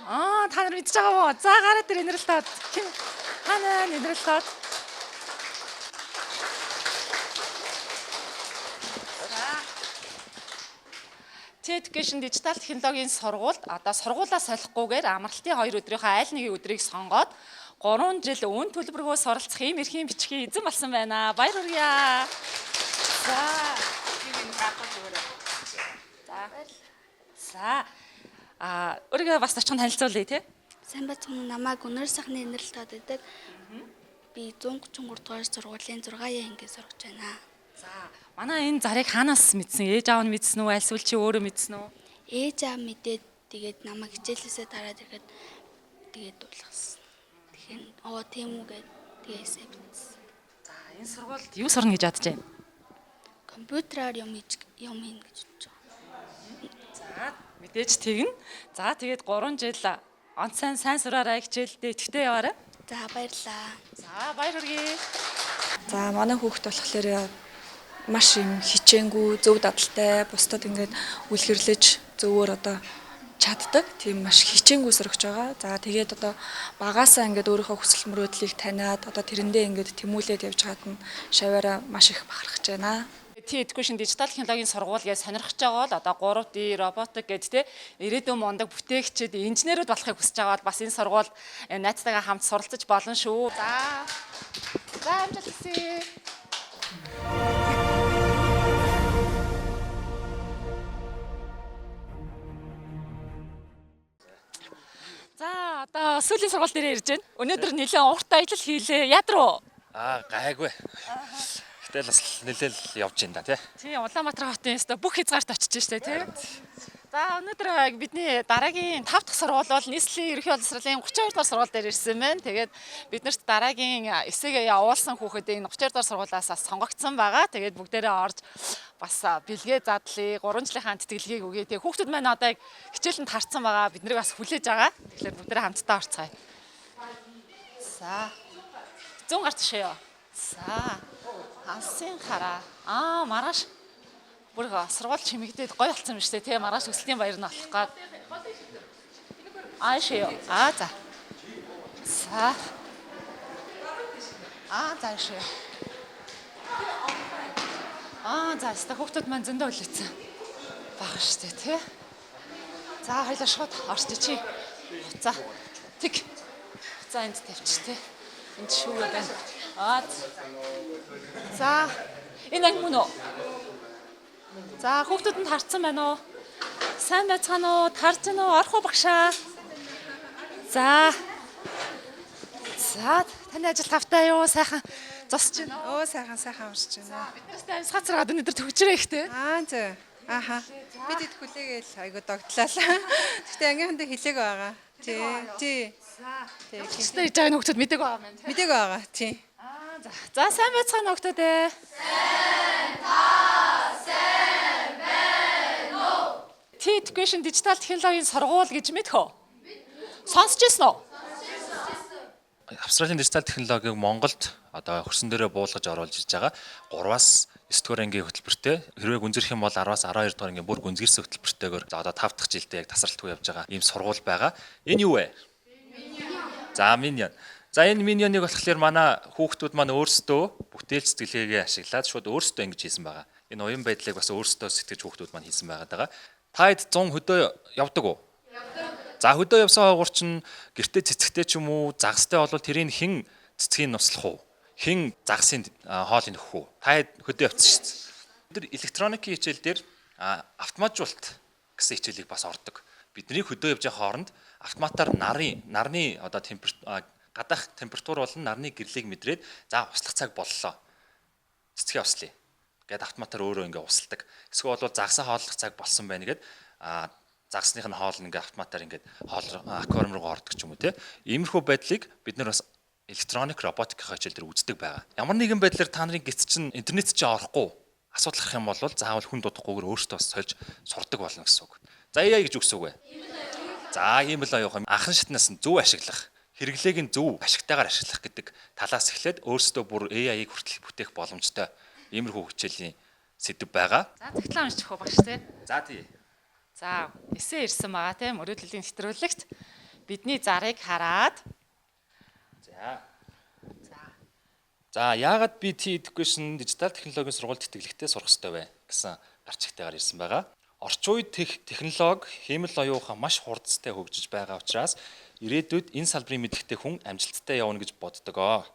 Speaker 1: Та нар мэдж байгаа уу? За гараа дээр инэрэл таад. Ханаа инэрэл таад. T-Education Digital технологийн сургуульд одоо сургуулаа солихгүйгээр амралтын 2 өдрийнхөө аль нэг өдрийг сонгоод 3 жил өн төлбөргөөс оролцох ийм эрхийн бичгийн эзэн болсон байна. Баяр хүргье. За. За. Өөрийгөө бас очихын танилцуулъя тий.
Speaker 9: Сайн бацхан намайг өнөр сайхны нэрэлт татдаг. Би 133 дугаар сургуулийн 6-ийн ангид сурч байна.
Speaker 1: За. Манай энэ зарыг хаанаас мэдсэн? Ээж аав нь мэдсэн үү? Альсвал чи өөрөө мэдсэн үү?
Speaker 9: Ээж аав мэдээд тэгээд намайг хичээлээсээ дараад ирэхэд тэгээд дуулгасан. Тэгэхээр тийм үү гэд тэгээсээ бичсэн.
Speaker 1: За, энэ сургуульд юу сурна гэж бодож байна?
Speaker 9: Компьютераар юм хийн гэж бодож байна.
Speaker 1: За, мэдээж тэгнэ. За, тэгээд 3 жил онцгой сайн сураарай, хичээлдээ идэвхтэй яваарай.
Speaker 9: За баярлаа.
Speaker 1: За, баяр хүргэе.
Speaker 6: За манай хүүхд болохоор маш юм хичээнгүй, зөв дадалтай, бусдад ингээд үлгэрлэж зөвөр одоо чаддаг. Тийм маш хичээнгүй сурагч байгаа. За тэгээд одоо багаасаа ингээд өөрийнхөө хүсэл мөрөөдлийг таниад одоо тэрэндээ ингээд тэмүүлээд явж байгаад нь шаваараа маш их бахархаж байна.
Speaker 1: Education дижитал технологийн сургууль гэж сонирхож байгаа бол одоо 3D роботик гэдэг те ирээдүйн мундаг бүтээгчид инженерүүд болохыг хүсэж байгаа бол бас энэ сургууль найзтайгаа хамт суралцаж болно шүү. За. За амжилт хүсье. За одоо сүүлийн сургууль дээр ирж байна. Өнөөдөр нэлээд урт ажил хийлээ. Ядруу?
Speaker 5: Гайгүй. Гэтэл бас нэлээл явж байна да тий.
Speaker 1: Тий, Улаанбаатар хотын өстө бүх хязгаарт очиж штэ тий. За өнөөдөр бидний дараагийн 5 дахь сургууль бол нийслэлийн ерөнхий боловсролын 32 дугаар сургууль дээр ирсэн байна. Тэгээд биднэрт дараагийн эсэгээ явуулсан хүүхэд энэ 32 дугаар сургуулиас сонгогдсон байгаа. Тэгээд бүгдээрээ орж бас бэлгээ задлыг 3 жилийн тэтгэлгийг өгье. Тэгээд хүүхдүүд маань одоо яг хичээлэнд харцсан байгаа. Биднийг бас хүлээж байгаа. Тэгэхээр бүгдээрээ хамтдаа орцгаая. За. 100 гарт шээ. За. Хансын хараа. Маргааш бүр сургууль чимэгдээд гоё болсон юм шүү дээ. Тэ маргааш өсөлтийн баяр нь болох гээд. Шээ. За. За. За шээ. За ста хүүхдүүд маань зөндөө үлээсэн. Бага шүү дээ, тэ. За хоёлаа шууд орч чи. За. Тэг. За энд тавьчих, тэ. Энд шүүгээ байна. За. Энэ анги мөн үү? За хүүхдүүдэнд харцсан байна уу? Сайн байцгаана уу? Тарж байна уу? Орох уу багшаа? За. За таны ажил тавтай юу? Сайхан зосч байна уу?
Speaker 10: Сайхан урсч байна.
Speaker 1: Биднээс амьсгал царгаад өнөөдөр төгжрээ ихтэй.
Speaker 10: Зөө. Бид ид хүлээгээл айгу догтлаалаа. Гэхдээ ангийнхандаа хэлээг байгаа. Тий.
Speaker 1: Тэг. Чи иж байгаа нөхдөд мэдээг байгаа маань.
Speaker 10: Мэдээг байгаа. Тий.
Speaker 1: За сайн байцгаана нөхдөд ээ. Education дижитал технологийн сургууль гэж мэдхөө. Сонсч ирсэн үү?
Speaker 5: Австралийн дижитал технологиг Монголд одоо хөрсөн дээрээ буулгаж оруулж ирж байгаа 3-аас 9 дугаар ангийн хөтөлбөртэй хэрвээ гүнзгийх юм бол 10-аас 12 дугаар ангийн бүр гүнзгийрсэн хөтөлбөртэйгээр одоо 5 дахь жилдээ яг тасралтгүй явж байгаа ийм сургууль байгаа. Энэ юу вэ? За Minion. За энэ Minion-ыг болохоор манай хүүхдүүд маань өөрсдөө бүтээл сэтгэлгээгээ ашиглаад шууд өөрсдөө ингэж хийсэн байгаа. Энэ уян байдлыг бас өөрсдөө сэтгэж хүүхдүүд маань хийсэн байгаа. Таад 100 хөдөө явдаг уу? Явдаг. За хөдөө явсан хойгуур чинь гэртээ цэцэгтэй ч юм уу загастай бол тэрийг хэн цэцгийг нуслах уу? Хэн загасын хоолыг нөхөх үү? Та хөдөө явцсан шүү дээ. Бид электроникийн хичээл дээр автоматжуулалт гэсэн хичээлийг бас ордог. Бидний хөдөө явж байгаа хооронд автоматар нарны одоо гадаах температур болон нарны гэрлийг мэдрээд за услах цаг боллоо. Цэцгээ услая. Гэт автоматар өөрөө ингээ усалдаг. Эсвэл бол загсаа хооллох цаг болсон байна гэд загсных нь хоол ингээ автоматар ингээ хоол аквариум руу ордог ч юм уу те. Иймэрхүү байдлыг бид нар бас электроник роботикийн хичээл дээр үздэг байгаа. Ямар нэгэн байдлаар та нарын гисц чинь интернет чинь орохгүй асуудал гарах юм бол заавал хүн дуудахгүйгээр өөртөө бас сольж сурдаг болно гэсэн үг. За яа гэж үгс үг вэ? За ийм л аюух анхан шатнаас нь зөв ашиглах, хэрэглээг нь зөв ашигтайгаар ашиглах гэдэг талаас эхлээд өөрсдөө бүр AI-г хүртэл бүтээх боломжтой иймэрхүү хичээлийн сэдв байгаа.
Speaker 1: За тэгтлээ уншчих уу багш те.
Speaker 5: За тий.
Speaker 1: За эсээ ирсэн байгаа те мөрөөдлийн нэвтрүүлэгт бидний зарыг хараад.
Speaker 5: За яагаад би Education дижитал технологийн сургуульд тэтгэлэгтэй сурах ёстой вэ гэсэн гарч ихтэйгээр ирсэн байгаа. Орчин үед технологи хиймэл оюухан маш хурдтай хөгжиж байгаа учраас ирээдүйд энэ салбарын мэдлэгтэй хүн амжилттай явна гэж боддог.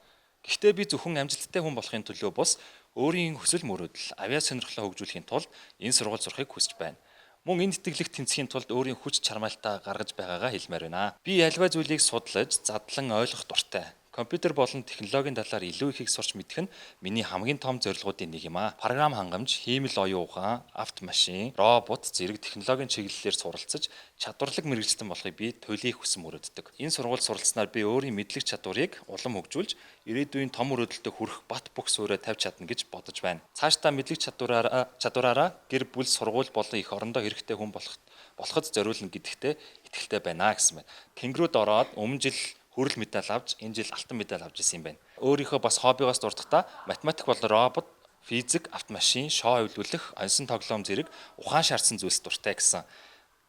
Speaker 5: Гэхдээ би зөвхөн амжилттай хүн болохын төлөө бус өөрийн хүсэл мөрөөдөл, авиа сонирхлоо хөгжүүлэхийн тулд энэ сургууль сурахыг хүсэж байна. Мөн энэ тэтгэлэгт тэнцэхийн тулд өөрийн хүч чармаалтаа гаргаж байгаагаа хэлмээр байна. Би альва зүйлийг судлаж, задлан ойлгох дуртай. Компьютер болон технологийн талаар илүү ихийг сурч мэдэх нь миний хамгийн том зорилгоудын нэг юм аа. Програм хангамж, хиймэл оюун ухаан, автомашин, робот зэрэг технологийн чиглэлээр суралцаж, чадварлаг мэргэжилтэн болохыг би туйлын хүсэн мөрөөддөг. Энэ сургууль суралцсанаар би өөрийн мэдлэг чадварыг улам хөгжүүлж, ирээдүйн том мөрөөдөлтөд хүрэх бат бөх суурь тавьж чадна гэж бодож байна. Цаашдаа мэдлэг чадвараараа гэр бүл сургууль болон их орондоо хэрэгтэй хүн болоход зориулна гэдэгтээ итгэлтэй байна гэсэн байна. Тэнгэрүүд ороод өмнө жил хүрэл медаль авч энэ жил алтан медаль авч ирсэн юм байна. Өөрийнхөө бас хоббигоос дурдахдаа математик болон робот, физик, автомашин, шоу эвлүүлэх, онсон тоглоом зэрэг ухаан шаардсан зүйлс дуртай гэсэн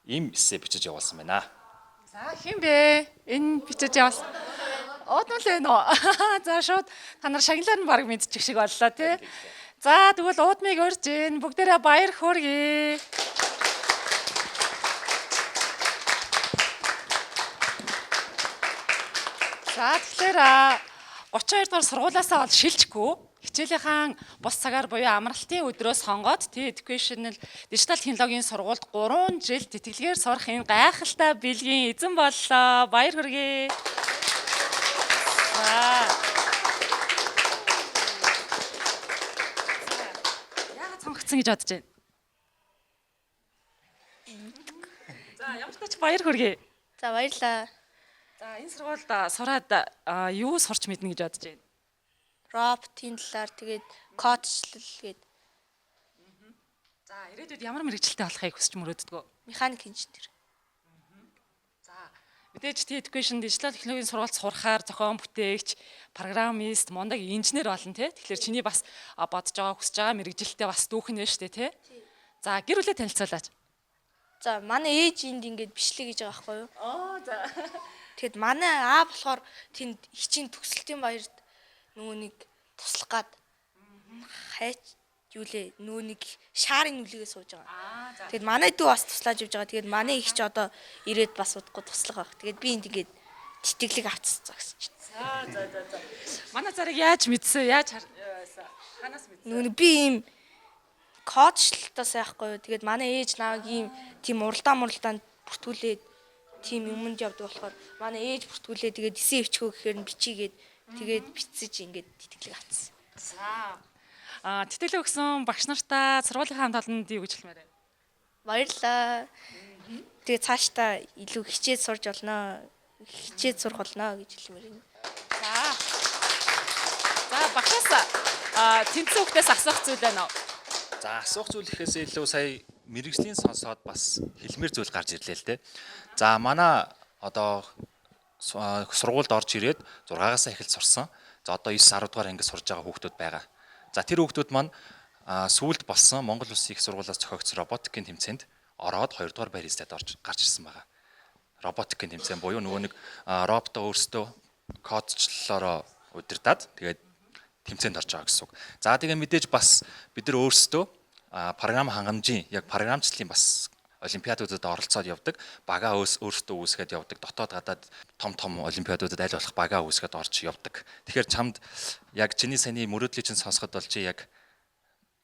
Speaker 5: ийм эссе бичиж явуулсан байна.
Speaker 1: За хин бэ? Энэ бичиж явуулсан. Одмол байна уу? За шууд та нар шагналаар нь баг мэдчих шиг боллоо тий. За тэгвэл уудмыг өрж гин бүгдээрээ баяр хөөргий. За тэгэхээр 32 дугаар сургуулиасаа бол шилжихгүй хичээлийнхэн бус цагаар буюу амралтын өдрөөс хонгоод Educational Digital технологийн сургуульд 3 жил тэтгэлгээр сурах энэ гайхалтай бэлгийн эзэн боллоо. Баяр хүргэе. Яагаад сонгогдсон гэж бодож байна? За ямар ч тач баяр хүргэе.
Speaker 9: За баярлалаа.
Speaker 1: За энэ сургуульд сураад юу сурч мэднэ гэж бодож байна?
Speaker 9: Роботын талаар тэгээд кодчлал гээд.
Speaker 1: За ирээдүйд ямар мэргэжилтэй болохыг хүсч мөрөөддөг үү?
Speaker 9: Механик инженер.
Speaker 1: За мэдээж Education Digital технологийн сургуульд сурахаар зохион бүтээгч, программист, мундаг инженер болно тий. Тэгэхээр чиний бас бодож байгаа хүсэж байгаа мэргэжилтэй бас дүүхэн нэ штэ тий. За гэр бүлээ танилцуулаач.
Speaker 9: За манай ээж энд ингээд бичлэг хийж байгаа байхгүй юу?
Speaker 1: За.
Speaker 9: Тэгэд манай аа болохоор тэнд хичээн төгсөлтийн баярд нөгөө нэг туслах гад хайч юу лээ нөгөө нэг шаарын нүлэгээ сууж байгаа. Тэгэд манай дүү бас туслаж явж байгаа. Тэгэд манай их ч одоо ирээд бас удахгүй туслах байх. Тэгэд би энд ингээд тэтгэлэг авцсан гэсэн чинь.
Speaker 1: За. Манай зарыг яаж мэдсэн? Яаж ханаас мэдсэн?
Speaker 9: Нөгөө би ийм кодчлалтаас яахгүй юу. Тэгэд манай ээж намайг ийм тийм уралдаанд бүртгүүлээд тийм юмд явдаг болохоор манай ээж бүртгүүлээ тэгээд эсээ өвчгөө гэхээр нь бичигээд тэгээд битсэж ингээд тэтгэлэг авцсан.
Speaker 1: За. Тэтгэлэг өгсөн багш нартаа сургуулийн хамт олонд юу гэж хэлмээр байна?
Speaker 9: Баярлалаа. Тэгээд цаашдаа илүү хичээд сурж олноо. Хичээд сурах болно гэж хэлмээр байна.
Speaker 1: За багшаас тэнцэн хүүхдээс асуух зүйл байна уу?
Speaker 5: За асуух зүйл гэхээс илүү сая мэрэгжлийн сонсоод бас хэлмээр зүйл гарч ирлээ л дээ. За манай одоо сургуульд орж ирээд 6-аас эхэлж сурсан. За одоо 9-10 дугаар ангид сурж байгаа хүүхдүүд байгаа. За тэр хүүхдүүд маань сүүлд болсон Монгол Улсын их сургуулиас зохиогдсон роботикийн тэмцээнд ороод 2 дугаар байр эзэд гарч ирсэн байгаа. Роботикийн тэмцээн буюу нөгөө нэг роботоо өөрсдөө кодчлолоор удирдаад тэгээд тэмцээнд орж байгаа гэсэн үг. За тэгээ мэдээж бас бид нар өөрсдөө програм хангамжийн яг програмчлалын бас олимпиадуудад оролцоод явдаг. Бага өөрсдөө үүсгээд явдаг. Дотоод гадаад том олимпиадуудад аль болох бага үүсгээд орж явдаг. Тэгэхээр чамд яг чиний саяны мөрөөдлийг чинь сонсоход бол чи яг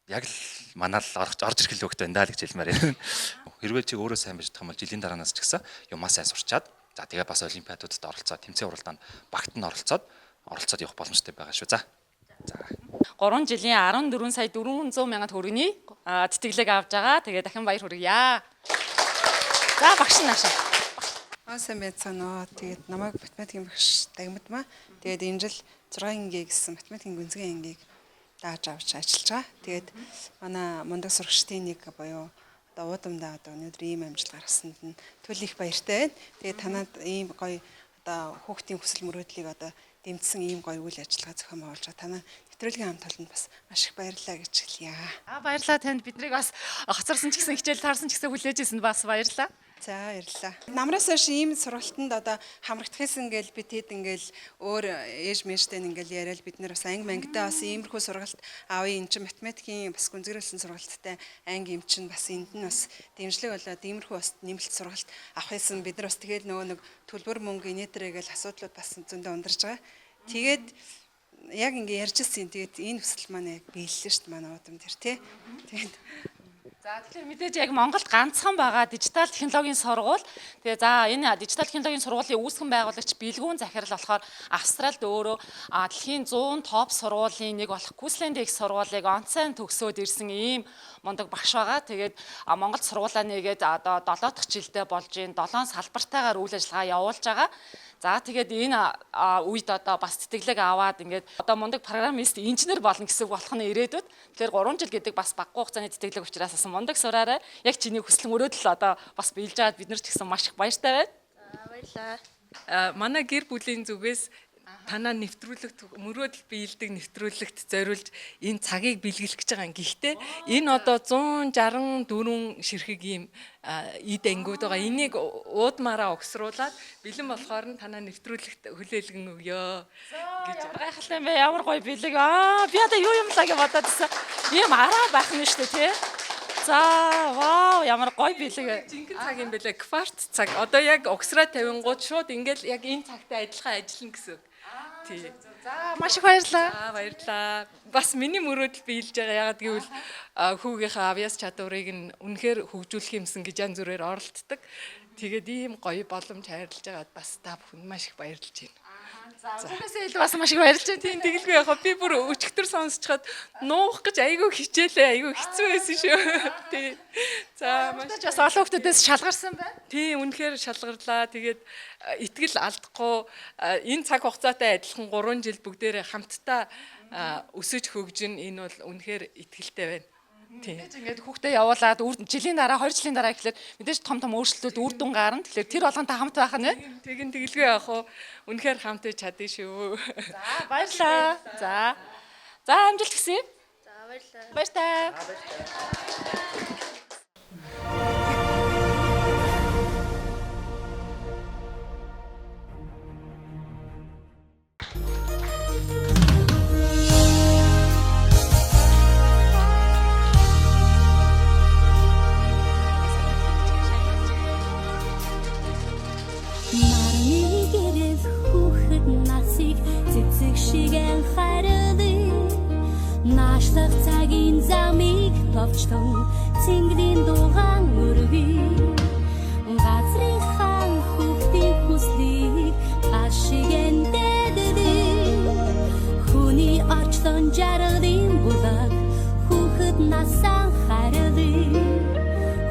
Speaker 5: л манаа л орж ирэх л хөвгт байна даа гэж хэлмээр байна. Хэрвээ чи өөрөө сайн байж чадах юм бол жилийн дараанаас ч гэсэн юмаа сайн сурчаад за тэгээ бас олимпиадуудад оролцоод тэмцээн уралдаанд багт нь оролцоод явах боломжтой байгаа шүү. За.
Speaker 1: 3 жилийн 14 сая 400 мянган төгрөгийн тэтгэлэг авж байгаа. Тэгээ дахин баяр хүргье. За багш наашаа.
Speaker 10: Сайн байцгаана. Тэгээд намайг математикийн багш Дагмадмаа. Тэгээд энэ жил 6 ангийн гэсэн математикийн гүнзгий ангийг дааж авч ажиллаж байгаа. Тэгээд манай мундаг сурагчдын нэг буюу одоо уудамдаа одоо өнөөдөр ийм амжилт гаргасанд нь түл их баяртай байна. Тэгээд танад ийм гоё одоо хүүхдийн хүсэл мөрөөдлийг одоо дэмжсэн ийм гоё үйл ажиллагаа зохион байгуулж байгаа. Танай нэвтрүүлгийн хамт олонд бас маш их баярлалаа гэж хэлье.
Speaker 1: Баярлалаа танд. Биднийг бас хоцорсон ч гэсэн хичээл таарсан ч гэсэн хүлээж ирсэнд бас баярлалаа.
Speaker 10: За баярлалаа. Намраас хойш ийм сургалтанд одоо хамрагдах гэсэн ингээл бид хэд ингээл өөр ээж мэжтэй ингээл яриад бид нэр бас анги мангидаа бас иймэрхүү сургалт аавын эн чинь математикийн бас гүнзгийрүүлсэн сургалттай анги юм чинь бас энд нь бас дэмжлэг болоод иймэрхүү бас нэмэлт сургалт авах юмсан бид нар бас тэгээд нөгөө нэг төлбөр мөнгө инээтрээ гэл асуудлууд бас зөндөө ундарч байгаа. Тэгээд яг ингээ ярьжсэн. Тэгээд энэ хүсэл маань яг биеллээ шүү дээ манай удам дээр тий. Тэгээд
Speaker 1: За тэгэхээр мэдээж яг Монголд ганцхан байгаа дижитал технологийн сургууль. Тэгээ за энэ дижитал технологийн сургуулийн үүсгэн байгуулагч Бэлгүүн захирал болохоор Австралид өөрөө дэлхийн 100 топ сургуулийн нэг болох Queensland-ийн сургуулийг онцгой төгсөөд ирсэн ийм мундаг багш байгаа. Тэгээд Монголд сургуулаа нэгээд одоо 7 дахь жилдээ болж энэ 7 салбартаагаар үйл ажиллагаа явуулж байгаа. За тэгээд энэ үед одоо бас тэтгэлэг аваад ингээд одоо мундаг программист инженер болно гэсэн болох нь ирээдүйд. Тэгэхээр 3 жил гэдэг бас баггүй хугацааны тэтгэлэг учраас бас мундаг сураарай. Яг чиний хүсэл мөрөөдөл одоо бас биелж аваад бид нар ч гэсэн маш их баяртай байна.
Speaker 11: Баярлалаа. Манай гэр бүлийн зүгээс танаа нэвтрүүлэгт мөрөөдөл биелдэг нэвтрүүлэгт зориулж энэ цагийг бэлгэлэх гэж байгаа. Гэхдээ энэ одоо 164 ширхэг ийм эд ангиуд байгаа. Энийг уудмаараа огсруулад бэлэн болохоор нь танаа нэвтрүүлэгт хүлээлгэн өгье гэж
Speaker 1: гайхалтай юм байна. Ямар гоё бэлэг. Би одоо юу юм лаа гэж бодоодсэн. Ийм араа байх нь шүү дээ тий. За вау ямар гоё бэлэг.
Speaker 11: Жинхэнэ цаг юм бэлээ. Кварц цаг. Одоо яг огсраа тавингууд шууд ингээл яг энэ цагтаа ажиллахаа ажиллана гэсэн.
Speaker 1: За маш их баярлалаа.
Speaker 11: Баярлалаа. Бас миний мөрөөдөл биелж байгаа. Ягаад гэвэл хүүгийнхээ авьяас чадварыг нь үнэхээр хөгжүүлэх юмсан гэж янз бүрээр оролддог. Тэгээд ийм гоё боломж хайрлаж байгаад бас та бүхэнд маш их баярлж байна.
Speaker 1: За хүүгээсээ илүү бас маш их баярлж байна.
Speaker 11: Тийм тэгэлгүй яхаа би бүр өчтөр сонсчхад нуух гэж айгүй хичээлээ. Айгүй хэцүү байсан шүү. Тийм. За
Speaker 1: маш бас олон хүмүүсээс шалгарсан байна.
Speaker 11: Тийм үнэхээр шалгарлаа. Тэгээд итгэл алдахгүй энэ цаг хугацаатай адилхан 3 жил бүгдээрээ хамтдаа өсөж хөгжин энэ бол үнэхээр итгэлтэй байна. Тийм.
Speaker 1: Ингээд хүүхдээ явуулаад жилийн дараа 2 жилийн дараа гэхлээр мэдээж том өөрчлөлтүүд үр дүн гарна. Тэгэхээр тэр болгонтой хамт байх нь
Speaker 11: тэгин тэгэлгүй яах вэ? Үнэхээр хамт иж чадъя шүү.
Speaker 1: За баярлалаа. За амжилт хүсье.
Speaker 9: За баярлалаа.
Speaker 1: Баяртай.
Speaker 12: Наштах цагийн замыг товчтон цэнглийн дугаан өргөе газрын хаан хүүхдийн хүслийг ашигэн дэдээ хүний орчлон жаргалын булаг хүүхэд насаа харилээ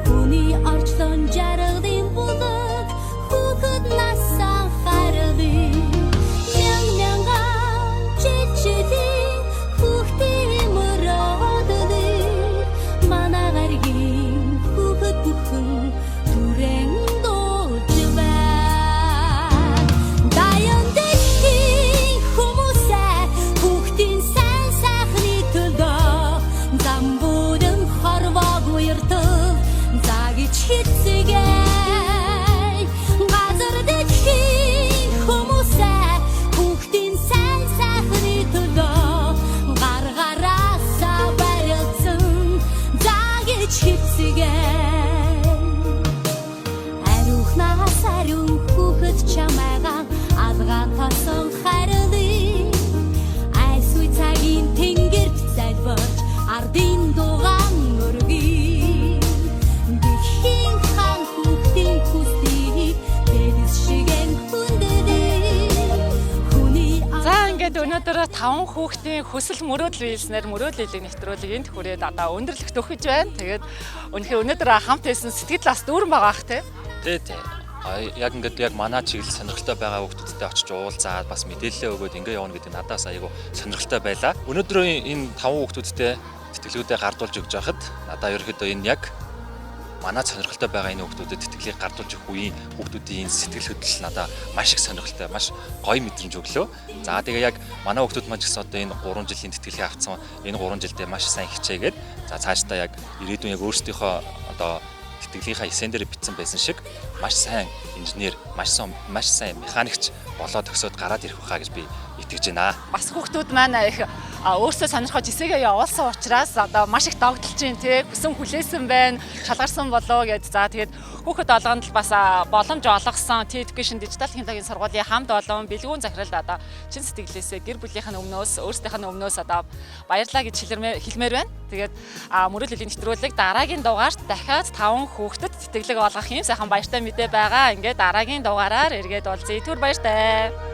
Speaker 12: хүний орчлон жаргалын булаг хүүхэд насаа харилээ
Speaker 1: Өнөөдөр 5 хүүхдийн хүсэл мөрөөдөл биелснээр мөрөөдлөлийг нэвтрүүлэг энд хүрээд одоо өндөрлөгт өгч байна. Тэгээд өнөөдөр хамт байсан сэтгэл бас дүүрэн байгаа ах тий.
Speaker 5: Тий. Яг ингээд яг манай чиглэл сонирхолтой байгаа хүүхдүүдтэй очиж уулзаад бас мэдээлэл өгөөд ингээ явна гэдэг надаас айгүй сонирхолтой байлаа. Өнөөдөр энэ 5 хүүхдүүдтэй тэтгэлгүүдээ гардуулж өгч байхад надаа ерөөхдөө энэ яг манай сонирхолтой байгаа энэ хүүхдүүдэд тэтгэлгийг гардуулж өгөх үеийн хүүхдүүдийн энэ сэтгэл хөдлөл надаа маш их сонирхолтой, маш гоё мэдрэмж өглөө. За тэгээ яг манай хүүхдүүд маань ч гэсэн одоо энэ 3 жилийн тэтгэлгийг авцсан энэ 3 жилдээ маш сайн хичээгээд за цаашдаа яг ирээдүйн яг өөрсдийнхөө одоо тэтгэлгийнхаа эсэн дээр бичсэн байсан шиг маш сайн инженер, маш сайн механикч болоод төгсөөд гараад ирэх байхаа гэж би итгэж байна.
Speaker 1: Бас хүүхдүүд маань их өөрсдөө сонирхож эсээгээ явуулсан учраас одоо маш их догдолж байна тий. Хүсэн хүлээсэн байна, шалгарсан болоо гэж. За тэгээд хүүхэд олгонд л бас боломж олгосон T-Education дижитал технологийн сургуулийн хамт олон бэлгүүн захиралд одоо чин сэтгэлээсээ гэр бүлийнхэн өмнөөс өөрсдийнхэн өмнөөс одоо баярлалаа гэж хэлмээр байна. Тэгээд мөрөөллийн нэвтрүүлэг дараагийн дугаарт дахиад 5 хүүхдэд тэтгэлэг олгох юм сайхан баяртай мэдээ байгаа. Ингээд дараагийн дугаараар эргээд уулзъя. Түр баяртай.